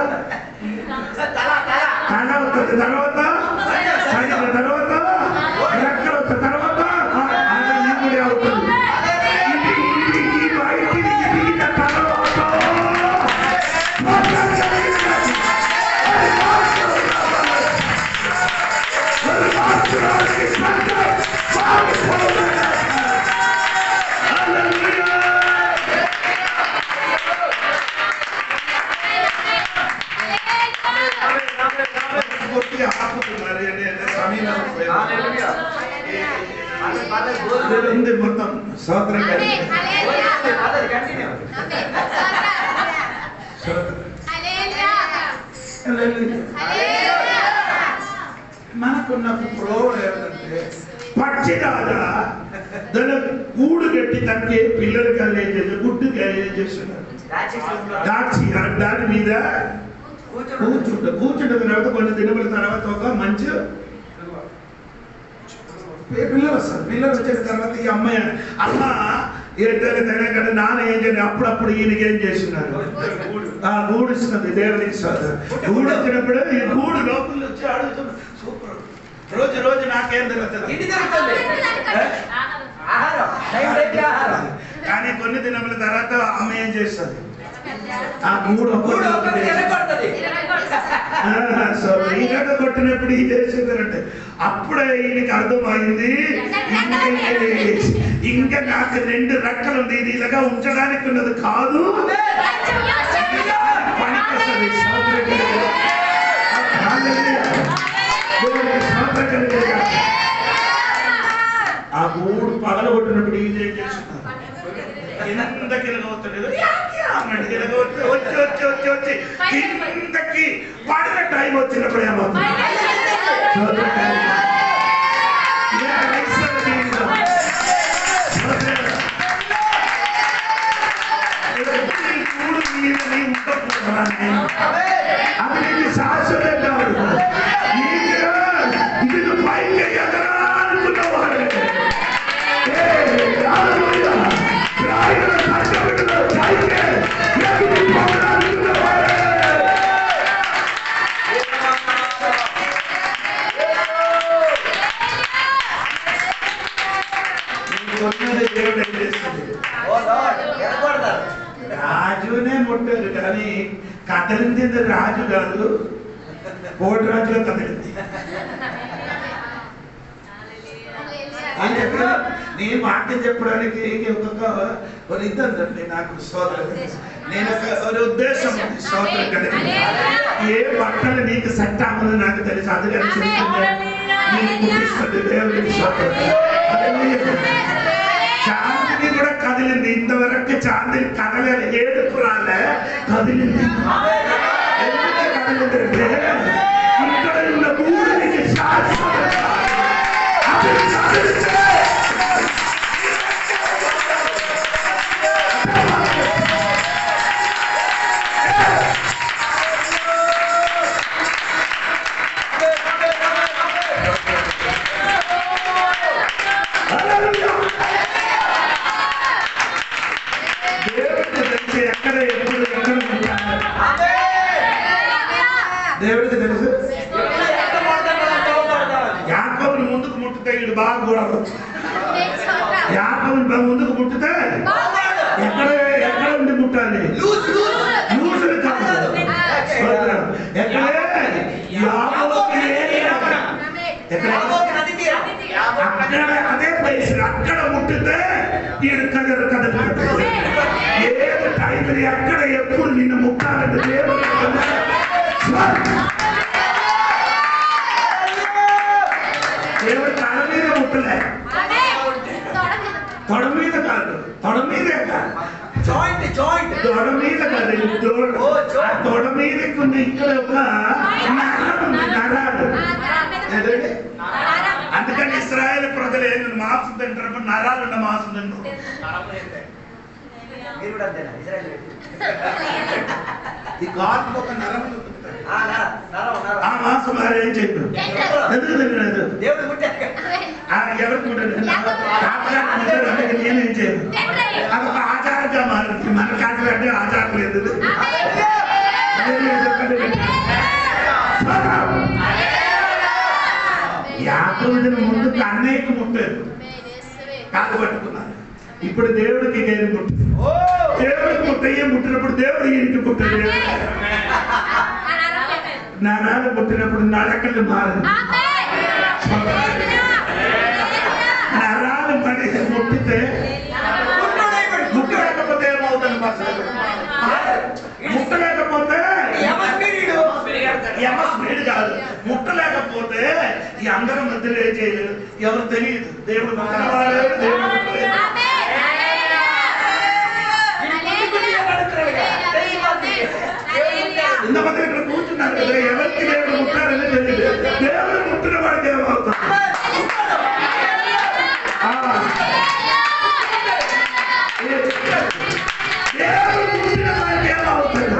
తల వస్తుంది, తర్వాత సైన్ల తర్వాత రెక్కలు వస్తుంది, తర్వాత నింపుడే అవుతుంది. ఇది బయటికి దిగిన తర్వాత ఉంది మొత్తం సోదరం మనకున్న ప్రోగ్రాం ఏమిటంటే పచ్చిదాదా దాని గూడు కట్టి తనకి పిల్లలు కానీ ఏం చేస్తారు, గుడ్డు కానీ ఏం చేస్తున్నారు, దాచి దాని మీద కూర్చుంటే తర్వాత కొన్ని దినముల తర్వాత ఒక మంచి పిల్లలు వస్తారు. పిల్లలు వచ్చిన తర్వాత ఈ అమ్మాయి అమ్మ ఏంటంటే నాన్న ఏం చేయండి అప్పుడప్పుడు ఈయనకి ఏం చేస్తున్నారు, ఆ గూడు ఇస్తున్నది దేవునికి స్తోత్రం. గూడు వచ్చినప్పుడు ఈ గూడు లోపల వచ్చి అడుగుతున్నారు. సూపర్, రోజు రోజు నాకేం దొరుకుతుంది, ఇంటి దొరుకుతుంది. ఆహారం, టైం ఆహారం. కానీ కొన్ని దినముల తర్వాత అమ్మ ఏం చేస్తుంది, ఆ గూడు సో ఈగ కొట్టినప్పుడు ఈ చేసేదంటే అప్పుడే ఈయనకి అర్థమైంది, ఇంకా నాకు 2 రెక్కలు ఉంది, ఇది ఇలాగా ఉంచడానికి ఉన్నది కాదు, పనికొస్తుంది. ఆ గూడు పగలగొట్టినప్పుడు ఇది ఏం చేస్తున్నారు, కిందకి వచ్చి కిందకి పడిన టైం వచ్చినప్పుడు ఏమవుతుంది, అది నీకు శాశ్వతం కాదు. ఇది పైకి ఎదరాలనుకున్నవాడు రాజునే ముట్టారు కానీ కదలింది రాజు కాదు, కోటి రాజుగా కదిలింది. నేను వాక్యం చెప్పడానికి ఒక ఇద్దండి నాకు సోదరు, నేను ఒక ఉద్దేశం ఉంది సోదరు కదా, ఏ బట్టలు నీకు సెట్ అవ్వదు నాకు తెలుసు, అందుకని చూస్తుంది దేవుడికి సోదరు. చాందిని కూడా కదిలింది, ఇంతవరకు చాందిని కదలేదు, ఏడుపు రాలే, కదిలింది. ఎందుకు కదిలిందంటే ఇక్కడ ఉన్న భూమికి శాశ్వత ముందుకు ముట్టితే ఎక్కడ ఉండి ముట్టాలి? లూసులు కాదు. ఎక్కడే అక్కడ అదే ప్లేస్ అక్కడ ముట్టితే ఈడు కదరు కదలు. ఏది టైంని అక్కడ ఎప్పుడు నిన్ను ముట్టాలంటే దేవుడు దేవుడు తల మీద ముట్టలే, తొడ మీద కాదు, తొడ మీదే కాదు, తొడ మీద కాదు, తొడ మీదకి ఉంది ఇక్కడ ఒక నరాలు. అందుకని ఇశ్రాయేల్ ప్రజలు ఏంటి మాంసం తింటారు, నరాలు ఉన్న మాంసం తింటారు. ఈ గాలి ఒక నరం ఆ మాంసం వారు ఏం చెప్పారు? ఎందుకు తినలేదు? ఎవరికి ముట్టలేదు, నేనేం చేయను. అదొక ఆచారంగా మారింది. మన కాదు అంటే ఆచారం లేదు. యాకోబుని ముందు అన్నయ్యకు ముట్టారు, కాదు పట్టుకున్నారు. ఇప్పుడు దేవుడికి నేను ముట్టు, దేవుడికి ముట్టయ్యే ముట్టినప్పుడు దేవుడు ఈయనకి ముట్టాడు. నరాలు ముట్టినప్పుడు నడకలు మారు, నరాలు పడి ముట్టితే ముట్టలేకపోతే ఏమవుతుంది? ముట్టలేకపోతే స్పీడ్ కాదు, ముట్టలేకపోతే ఈ అందరి మధ్యలో ఏం చేయలేదు, ఎవరు తెలియదు. దేవుడు ముట్టవాడు, దేవుడు ముట్టలేదు. ఇంతమంది ఇక్కడ కూర్చున్నారు కదా, ఎవరికి దేవుడు ముట్టారని తెలియదు. దేవుడు ముట్టిన వాడికి ఏమవుతుంది? దేవుడు ముట్టిన వాడికి ఏమవుతుంది?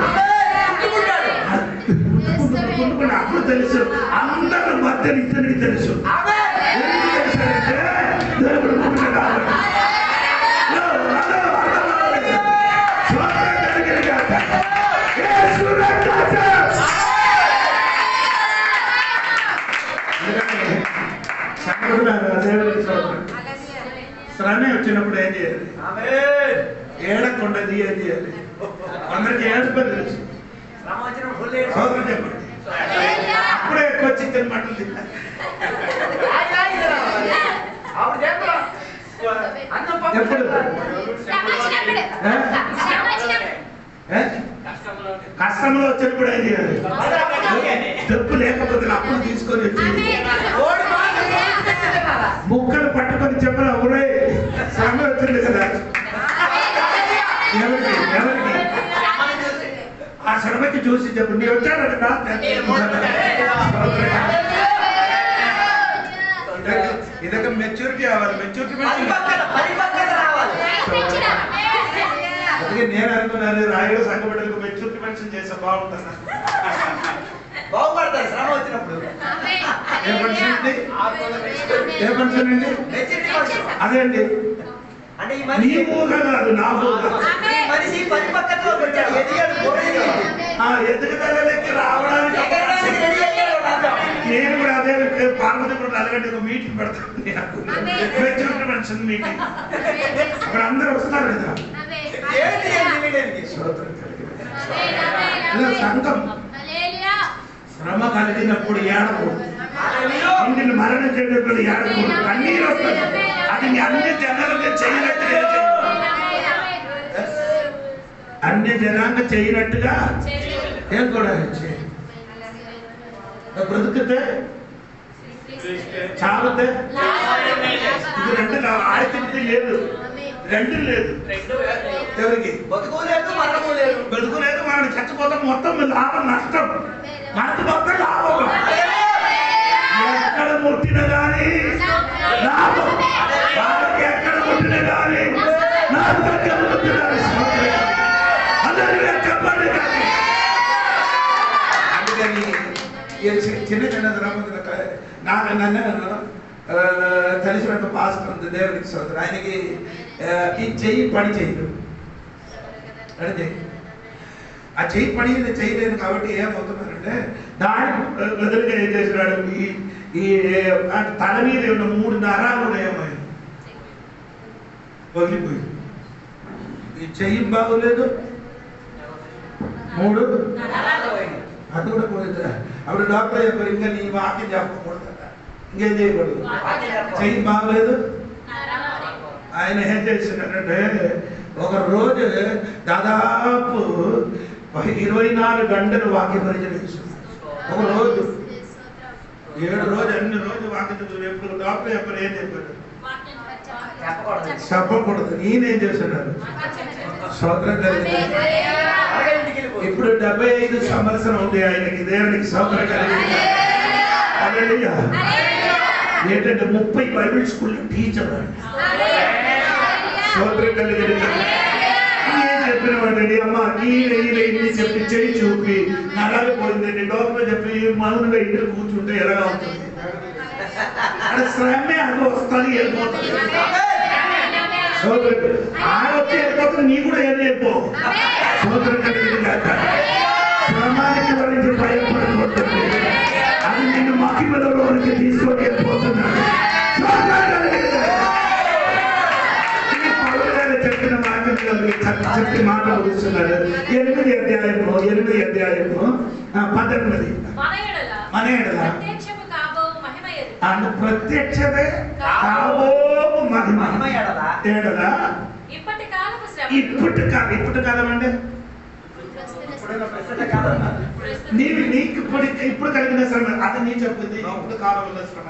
అప్పుడు తెలుసు, అందరి మధ్య ఇతనికి తెలుసు. ఎందుకు తెలుసంటే దేవుడు ముట్టిన కాబట్టి. శ్రమ వచ్చినప్పుడు ఏం చేయాలి? ఏడకుండది ఏం చేయాలి? అందరికి ఏడుపని తెలుసు. సోదరు చెప్పండి, అప్పుడే ఎక్కువ చికెన్ మటన్ తిన్నారు. ఎప్పుడు కష్టంలో వచ్చినప్పుడు ఏం చేయాలి? డబ్బు లేకపోతే అప్పుడు తీసుకొని వచ్చి ముక్కలు పట్టుకొని చెప్పిన ఊరే శ్రమ వచ్చింది కదా. ఎవరికి ఎవరికి ఆ శ్రమకి చూసి చెప్పు, నీ వచ్చారట. ఇదొక మెచ్యూరిటీ అవ్వాలి, మెచ్యూరిటీ. అందుకే నేను అనుకున్నాను రాయుడు సంఘ బిడ్డలకు మెచ్యూరిటీ మెన్షన్ చేస్తే బాగుంటుంది. బాగుపడతారు శ్రమ వచ్చినప్పుడు. ఏ మనిషి అండి? ఏ మనిషి అండి? అదే అండి, అంటే నీ ఊహ కాదు, నా ఊహ. మనిషి పరిపక్వతలో వచ్చాడు, ఎదుగుదలకి రావడానికి నేను కూడా అదే పార్వతి కూడా అలాగంటే ఒక మీటింగ్ పెడతాను, మెచ్యూరిటీ మెన్షన్ మీటింగ్. అక్కడ అందరూ వస్తారు కదా. సంఘం శ్రమ కలిగినప్పుడు ఏడకూడదు, ఇంటిని మరణం చేయడం ఏడకూడదు, కన్నీరు వస్తుంది. అది అన్ని జనాలుగా చేయనట్టుగా, అన్ని జనాంగ చేయనట్టుగా ఏం కూడా బ్రతుకుతే చావతే ఇది రెండు ఆడితే లేదు, రెండు లేదు. ఎవరికి బతుకోలేదు, మరణము లేదు. బతుకులేదు, మనం చచ్చిపోతాం. మొత్తం లాభం నష్టం, మనకు మొత్తం లాభం. ఎక్కడ ముట్టిన కానీ లాభం, వాళ్ళకి ఎక్కడ ముట్టిన కానీ నాకు దగ్గర ముట్టినారు. చెప్పండి. అందుకని చిన్న చిన్న నాకు నన్ను కలిసినంత పాస్టర్ ఉంది దేవుడికి సోదరు. ఆయనకి ఈ చెయ్యి పని చేయదు, అడితే ఆ చెయ్యి పని చేయలేదు. కాబట్టి ఏమవుతున్నారంటే దానికి బదులుగా ఏం చేసినాడు, ఈ తల మీద ఉన్న 3 నరాలు ఏమైంది, పగిలిపోయింది. ఈ చెయ్యి బాగోలేదు, 3 అది కూడా పోయింది. అప్పుడు డాక్టర్ చెప్పారు ఇంకా నీ వాక్యం చెప్పకూడదు, ఇంకేం చేయకూడదు, చెయ్యి బాగోలేదు. ఆయన ఏం చేసిందంటే ఒక రోజు దాదాపు 24 గంటలు వాక్య పరిచయం చేస్తున్నారు. ఒక రోజు 7 రోజు అన్ని రోజు వాక్యం ఎప్పుడు డాక్టర్ చెప్పారు ఏం చెప్పారు, చెప్పకూడదు. నేనేం చేస్తున్నాను, స్తోత్రం కలిగి ఇప్పుడు 75 సంవత్సరం ఉంది ఆయనకి, దేవునికి స్తోత్రం కలిగి. ఏంటంటే 30 బైబిల్ స్కూల్ టీచర్ అండి, స్తోత్రం కలిగి. ఏం చెప్పిన వాడండి, అమ్మ ఈ చెప్పి చెయ్యి చూపి నలాగే పోయిందండి. డాక్టర్ చెప్పి మౌనంగా ఇంటికి కూర్చుంటే ఎలాగా ఉంటుంది, అక్కడ శ్రమే అది వస్తుంది వెళ్ళిపోతుంది. ఆయన వచ్చి వెళ్ళిపోతుంది, నీ కూడా ఏది వెళ్ళిపో. స్తోత్రం కలిగింది కాక శ్రమానికి గురించి భయపడిపోతుంది, అది నిన్ను మహిమలోనికి తీసుకొని వెళ్ళిపోతున్నాడు. చెప్పిన చెప్పి మాట ముగిస్తున్నాడు. 8వ అధ్యాయము 19 మన ఎడల అండ్ ప్రత్యక్షమే కాబోవు మహిమ ఎడల ఇప్పటి కాలం అంటే నీకు ఇప్పుడు కలిగిన శ్రమ అది నీ చెప్పింది. ఇప్పుడు కాలంలో శ్రమ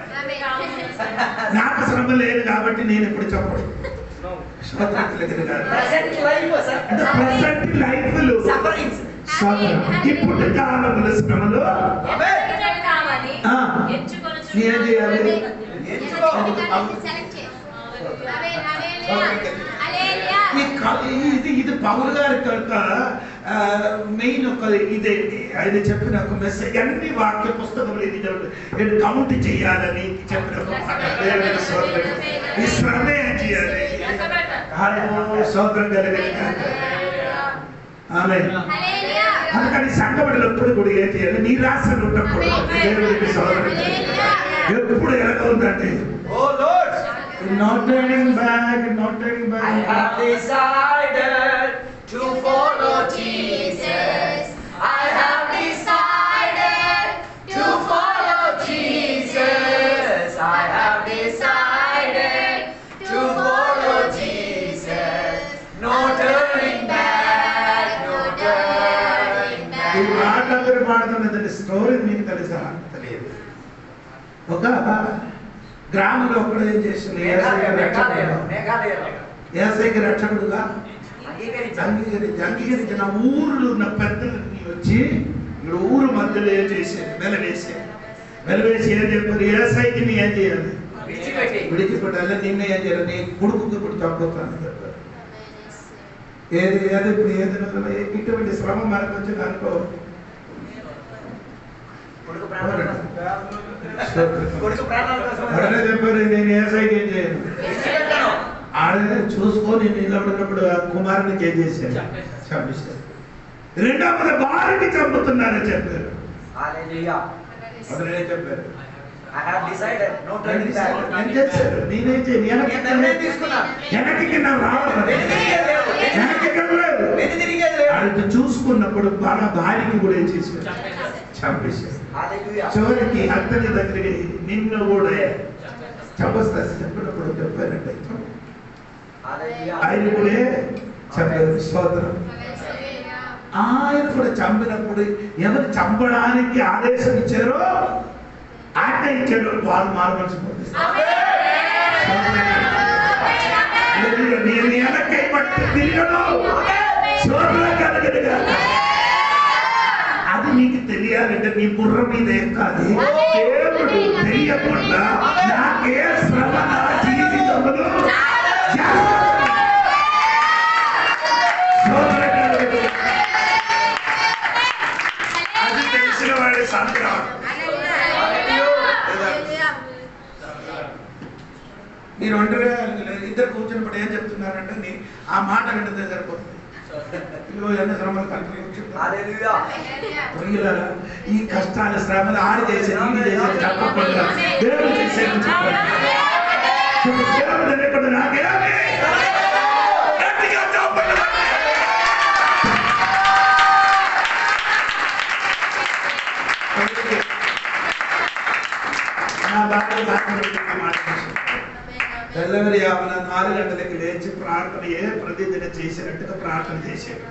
నాకు శ్రమ లేదు కాబట్టి నేను ఇప్పుడు చెప్పను. ఇప్పుడు కాలంలో శ్రమలో నేనేం చేయాలి, ఇది పౌలు గారి యొక్క మెయిన్ ఒక ఇదే. ఆయన చెప్పిన ఒక మెసేజ్ అన్ని వాక్య పుస్తకంలో ఇది కౌంట్ చేయాలని చెప్పిన ఒక మాట. ఈ శ్రమే ఏం చేయాలి, స్తోత్రం కలిగింది. అందుకని సంఘబడులు ఎప్పుడు కూడా ఏం చేయాలి, నిరాశలు ఉన్నప్పుడు దేవుడికి స్తోత్రం ఎప్పుడు ఎలాగ ఉందంటే not turning back. I have decided to follow Jesus. I have decided to follow Jesus. I have decided to follow Jesus. No turning back, no turning back. ఈ మాటలందరూ పాడుతున్నది స్టోరీ మీకు తెలుసా? తెలియదు. ఒక గ్రామంలో ఒకడు ఏం చేసింది, ఏసైకి రక్షకుడుగా అంగీకరించిన ఊర్లో ఉన్న పెద్దలని వచ్చి ఇక్కడ ఊరు మధ్యలో ఏం చేసేది, వెలవేసి ఏం చెప్పారు, ఏసైకి నీ ఏం చేయాలి, విడిచిపెట్టాలి, నిన్న ఏం చేయాలి, నీ కొడుకుకి ఇప్పుడు చంపుతాను చెప్పారు. ఏది ఏది ఇప్పుడు ఏది ఇటువంటి శ్రమ మనకు వచ్చింది అనుకో, చెప్పారు నేను ఏసైకి ఏం చేయను. ఆడ చూసుకొని నిలబడినప్పుడు కుమారునికి ఏం చేశాను, చంపిస్తాను. రెండవ భార్యని చంపుతున్నారని చెప్పారు. అతనే చెప్పారు నేనేం చేయను, వెనక్కి అది చూసుకున్నప్పుడు బాగా భార్యకి కూడా ఏం చేశారు, చంపేశారు. చివరికి అతని దగ్గరికి నిన్ను కూడా చంపస్తా చెప్పినప్పుడు చెప్పారంటే ఆయన కూడా చెప్పారు. స్తోత్రం. ఆయన కూడా చంపినప్పుడు ఎవరు చంపడానికి ఆదేశం ఇచ్చారో ఆజ్ఞ ఇచ్చారో వాళ్ళు మారవలసి పొందిస్తారు. నేను వెనకై పట్టి తిరగను, అది నీకు తెలియాలంటే నీ బుర్ర మీద ఎక్కాలి. దేవుడు తెలియకుండా నాకే శ్రమ నా జీవితంలో అది తెలిసిన వాడే సంతకం. మీరు ఒంటరిగా ఇద్దరు కూర్చున్నప్పుడు ఏం చెప్తున్నారంటే ఆ మాట వింటే సరిపోతుంది. ఎన్ని శ్రమలు కలిపి ఈ కష్టాల శ్రమలు ఆడి చేసేది చెప్పకుండా దేవుడు చేసేది చెప్పండి. దేవుడు తెలియకుండా నాకేమి 6 గంటలకి లేచి ప్రార్థన ప్రతిదిన చేసినట్టుగా ప్రార్థన చేశాడు.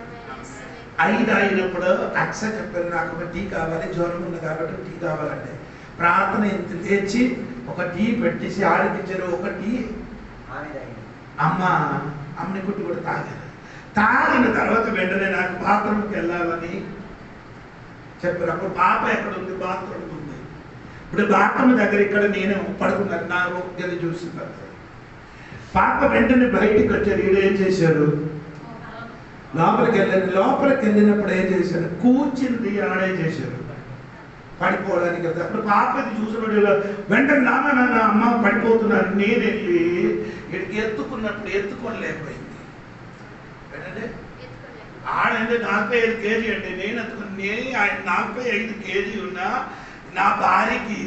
5 అయినప్పుడు అక్ష చెప్పారు, నాకు ఒక టీ కావాలి, జ్వరం ఉంది కాబట్టి టీ కావాలంటే ప్రార్థన లేచి ఒక టీ పెట్టేసి ఆడిపించారు. ఒక టీ అమ్మని కుట్టి కూడా తాగారు. తాగిన తర్వాత వెంటనే నాకు బాత్రూమ్కి వెళ్ళాలని చెప్పారు. అప్పుడు పాప ఎక్కడ ఉంది? బాత్రూమ్ ఉంది. ఇప్పుడు బాత్రూమ్ దగ్గర ఇక్కడ నేను పడుకున్నాను, నా గది చూస్తున్నారు. పాప వెంటనే బయటికి వచ్చారు. వీడు ఏం చేశారు? లోపలికి వెళ్ళారు. లోపలికి వెళ్ళినప్పుడు ఏం చేశారు? కూర్చుంది ఆడే చేశారు పడిపోవడానికి వెళ్తే. అప్పుడు పాప చూసినప్పుడు వెంటనే నాన్న అమ్మ పడిపోతున్నారు. నేను వెళ్ళి ఎత్తుకున్నప్పుడు ఎత్తుకోలేకపోయింది. వెంటనే ఆడంటే 45 కేజీ అండి. నేను ఎత్తుకుని ఆయన 45 కేజీ ఉన్నా నా భార్యకి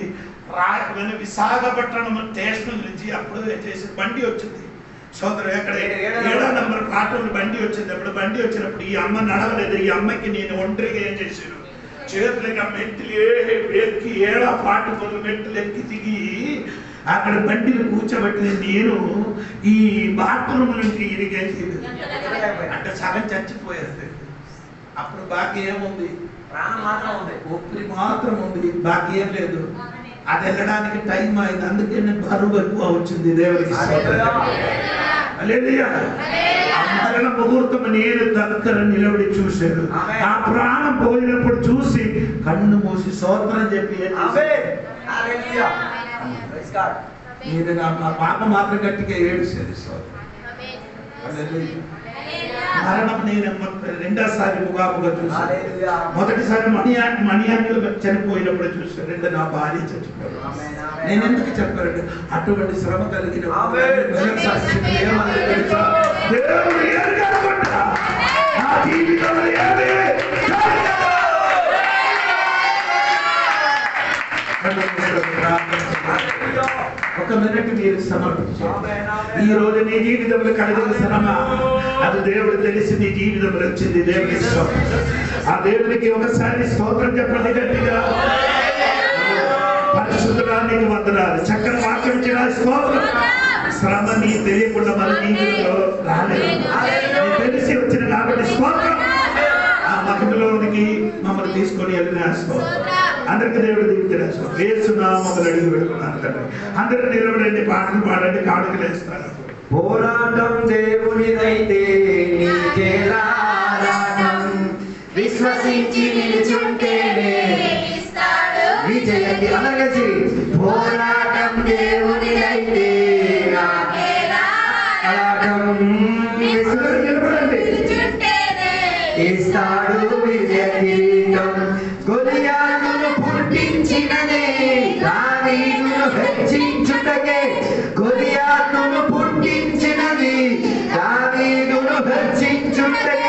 విశాఖపట్నం స్టేషన్ నుంచి అప్పుడు చేసి బండి వచ్చింది. సోదరు ఎక్కడ 7వ నంబర్ ప్లాట్ఫామ్ బండి వచ్చింది. అప్పుడు బండి వచ్చినప్పుడు ఈ అమ్మ నడవలేదు. ఈ అమ్మకి నేను ఒంటరిగా ఏం చేశాను? చేతులకి మెట్లు ఎక్కి 7వ ప్లాట్ఫామ్ మెట్లు ఎక్కి దిగి అక్కడ బండిని కూర్చోబెట్టిన నేను ఈ బాత్రూమ్ నుంచి ఇరిగేసి అంటే సగం చచ్చిపోయేది. అప్పుడు బాకీ ఏముంది? ప్రాణం మాత్రం ఉంది, ఊపిరి మాత్రం ఉంది, బాకీ ఏం లేదు. అది వెళ్ళడానికి టైం అయింది. అందుకే నేను బరువు ఎక్కువ వచ్చింది. దేవుడికి మరణ ముహూర్తం నేను దగ్గర నిలబడి చూశాను. ఆ ప్రాణం పోయినప్పుడు చూసి కన్ను మూసి స్తోత్రం చెప్పి మీరు నా పాప మాత్రం గట్టిగా ఏడుసేది. మరణం నేను రెండోసారి ముగాముగా చూసాను. మొదటిసారి మణియాన్యులు చనిపోయినప్పుడు చూసాను. రెండు నా భార్య చచ్చిపోయాడు. నేను ఎందుకు చెప్పారంటే అటువంటి శ్రమ కలిగిన ఒక మినిట్ మీరు సమర్పించారు. ఈ రోజు నీ జీవితంలో కలిగిన శ్రమ అది దేవుడు తెలిసి నీ జీవితంలో వచ్చింది. దేవుడి ఆ దేవుడికి ఒకసారి స్తోత్రం చెప్పండి గట్టిగా. పరిశుద్ధడానికి వందనాలు. చక్కని వాక్యం ఇచ్చిన స్తోత్రం. శ్రమ నీ తెలియకుండా మన జీవితంలో రాలేదు, తెలిసి వచ్చిన కాబట్టి స్తోత్రం. ఆ మహిమలోనికి మమ్మల్ని తీసుకొని వెళ్ళిన స్తోత్రం. అందరికి దేవుడు దీవించడం వేస్తున్నామని అడిగి పెడుతున్నాను తండ్రి. అందరూ నిలబడండి, పాటలు పాడండి, కాడుకలు వేస్తారు. పోరాటం దేవునిదైతే విశ్వసించి నిలుచుంటేనే విజయతి అనగసి. పోరాటం దేవునిదైతే ఇస్తాడు విజయ కిరీటం. గొలియాతును పుట్టించినదే దావీదును హెచ్చించుటకే. గొలియాతును పుట్టించినది దావీదును హెచ్చించుటకే.